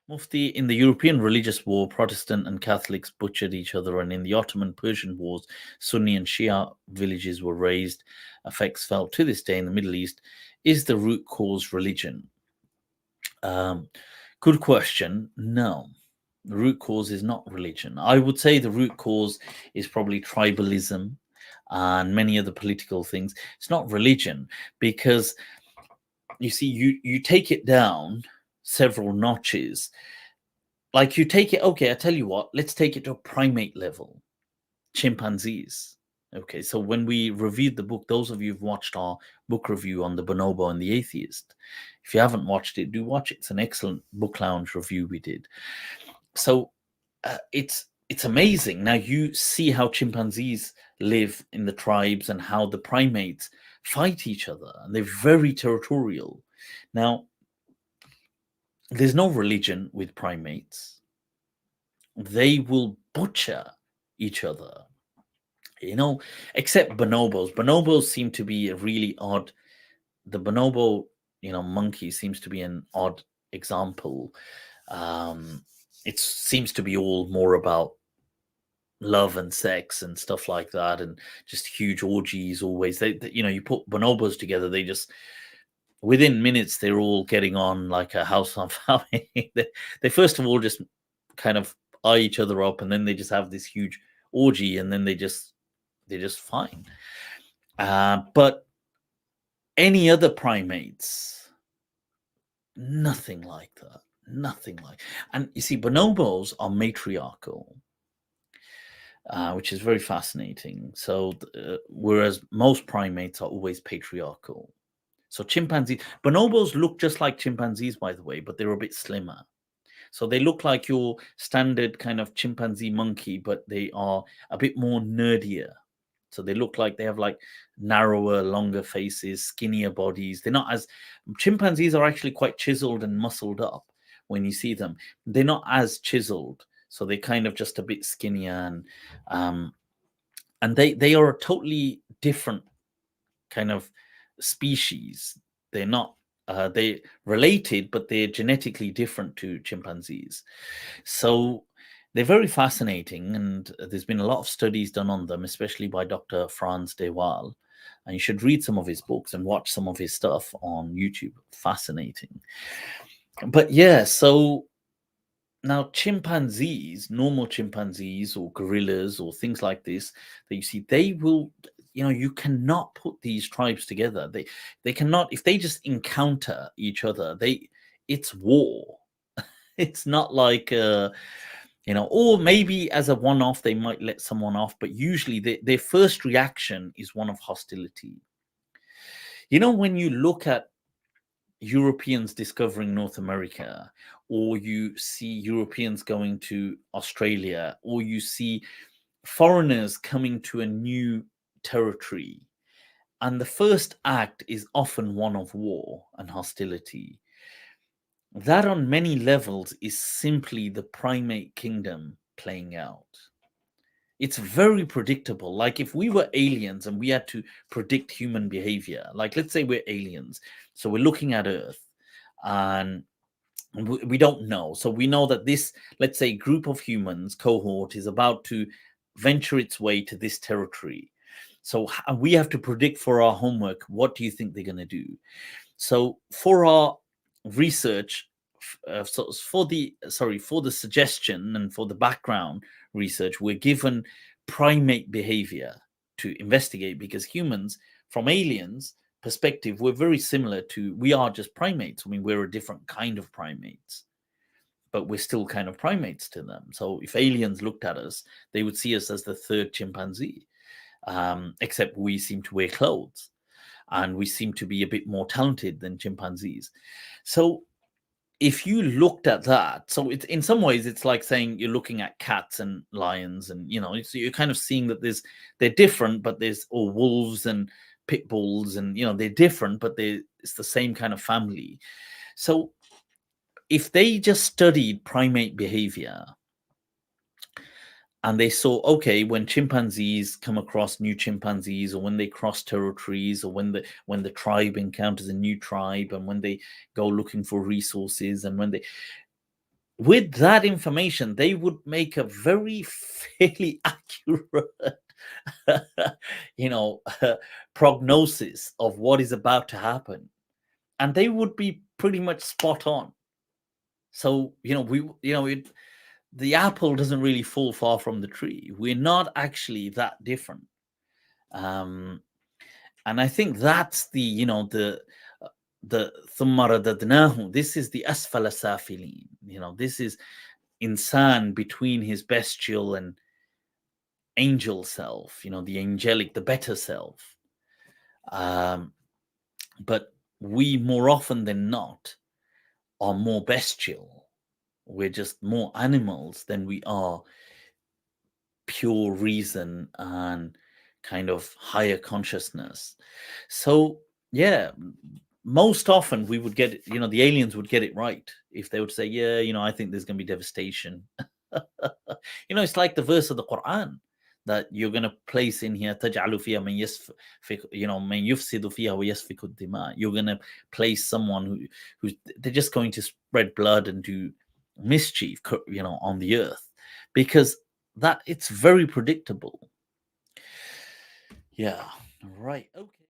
Mufti, in the European religious war, Protestant and Catholics butchered each other, and in the Ottoman Persian wars, Sunni and Shia villages were razed. Effects felt to this day in the Middle East. Is the root cause religion? Um, Good question. No, the root cause is not religion. I would say the root cause is probably tribalism and many other political things. It's not religion because you see, you take it down several notches. Like you take it, okay, I tell you what, let's take it to a primate level, chimpanzees. Okay, so when we reviewed the book, those of you who've watched our book review on the bonobo and the atheist, if you haven't watched it, do watch it. It's an excellent book lounge review we did. So it's amazing. Now you see how chimpanzees live in the tribes and how the primates fight each other, and they're very territorial. Now, there's no religion with primates. They will butcher each other, except bonobos. Bonobos seem to be a really odd. The bonobo, monkey seems to be an odd example. It seems to be all more about love and sex and stuff like that, and just huge orgies always. You put bonobos together, they just within minutes they're all getting on like a house on fire. They first of all just kind of eye each other up, and then they just have this huge orgy, and then they're just fine. But any other primates, nothing like that. Nothing like. And you see, bonobos are matriarchal, which is very fascinating. So, whereas most primates are always patriarchal. So chimpanzees, bonobos look just like chimpanzees, by the way, but they're a bit slimmer. So they look like your standard kind of chimpanzee monkey, but they are a bit more nerdier. So they look like they have like narrower, longer faces, skinnier bodies. They're not as chimpanzees are actually quite chiseled and muscled up when you see them. They're not as chiseled, so they're kind of just a bit skinnier, and they are a totally different kind of species. They're not they related, but they're genetically different to chimpanzees. So they're very fascinating, and there's been a lot of studies done on them, especially by Dr. Franz de Waal. And you should read some of his books and watch some of his stuff on YouTube. Fascinating. But yeah, so now chimpanzees, normal chimpanzees or gorillas or things like this that you see, they will, you cannot put these tribes together. They cannot, if they just encounter each other, it's war. It's not like or maybe as a one-off they might let someone off, but usually their first reaction is one of hostility. When you look at Europeans discovering North America, or you see Europeans going to Australia, or you see foreigners coming to a new territory, and the first act is often one of war and hostility. That, on many levels, is simply the primate kingdom playing out. It's very predictable. Like if we were aliens and we had to predict human behavior, like let's say we're aliens, so we're looking at Earth and we don't know. So we know that this, let's say, group of humans, cohort, is about to venture its way to this territory. So we have to predict for our homework, what do you think they're going to do? So for our research, for the suggestion and for the background research, we're given primate behavior to investigate, because humans, from aliens perspective, we're very similar to, we are just primates. I mean, we're a different kind of primates, but we're still kind of primates to them. So if aliens looked at us, they would see us as the third chimpanzee, except we seem to wear clothes and we seem to be a bit more talented than chimpanzees. So if you looked at that, so it's in some ways it's like saying you're looking at cats and lions, and so you're kind of seeing that they're different, but there's or wolves and pit bulls, and they're different, but it's the same kind of family. So if they just studied primate behavior and they saw, okay, when chimpanzees come across new chimpanzees, or when they cross territories, or when the tribe encounters a new tribe, and when they go looking for resources, and when with that information, they would make a very fairly accurate, you know, prognosis of what is about to happen, and they would be pretty much spot on. So, the apple doesn't really fall far from the tree. We're not actually that different. Um, and I think that's the, the thumma radadnahu. This is the asfala safilin. This is insan between his bestial and angel self, the angelic, the better self. But we more often than not are more bestial. We're just more animals than we are pure reason and kind of higher consciousness. So, yeah, most often we would get, the aliens would get it right if they would say, yeah, I think there's going to be devastation. It's like the verse of the Quran that you're going to place in here, تَجْعَلُ فِيهَا مَنْ يَسْفِكُ مَنْ يُفْسِدُ فِيهَا وَيَسْفِكُ الدِّمَاء. You're going to place someone who's they're just going to spread blood and do mischief, on the earth, because that it's very predictable. Yeah. Right. Okay.